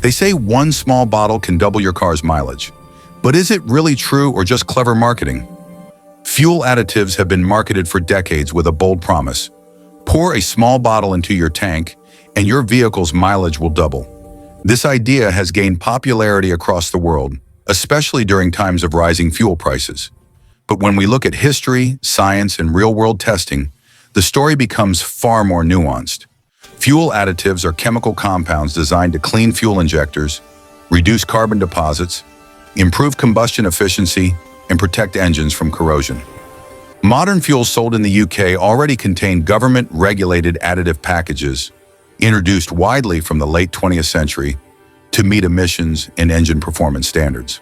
They say one small bottle can double your car's mileage. But is it really true or just clever marketing? Fuel additives have been marketed for decades with a bold promise. Pour a small bottle into your tank, and your vehicle's mileage will double. This idea has gained popularity across the world, especially during times of rising fuel prices. But when we look at history, science, and real-world testing, the story becomes far more nuanced. Fuel additives are chemical compounds designed to clean fuel injectors, reduce carbon deposits, improve combustion efficiency, and protect engines from corrosion. Modern fuels sold in the UK already contain government-regulated additive packages, introduced widely from the late 20th century to meet emissions and engine performance standards.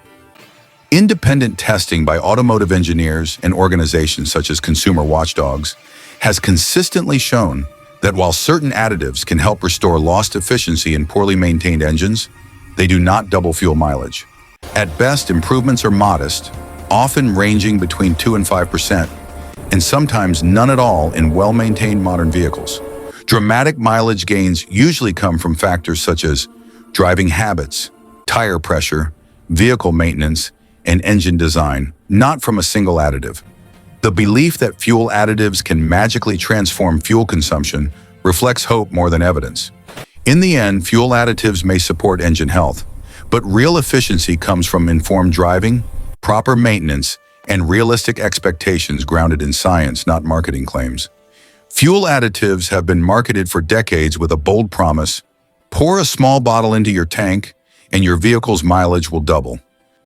Independent testing by automotive engineers and organizations such as consumer watchdogs has consistently shown that while certain additives can help restore lost efficiency in poorly maintained engines, they do not double fuel mileage. At best, improvements are modest, often ranging between 2 and 5%, and sometimes none at all in well-maintained modern vehicles. Dramatic mileage gains usually come from factors such as driving habits, tire pressure, vehicle maintenance, and engine design, not from a single additive. The belief that fuel additives can magically transform fuel consumption reflects hope more than evidence. In the end, fuel additives may support engine health, but real efficiency comes from informed driving, proper maintenance, and realistic expectations grounded in science, not marketing claims. Fuel additives have been marketed for decades with a bold promise: pour a small bottle into your tank, and your vehicle's mileage will double.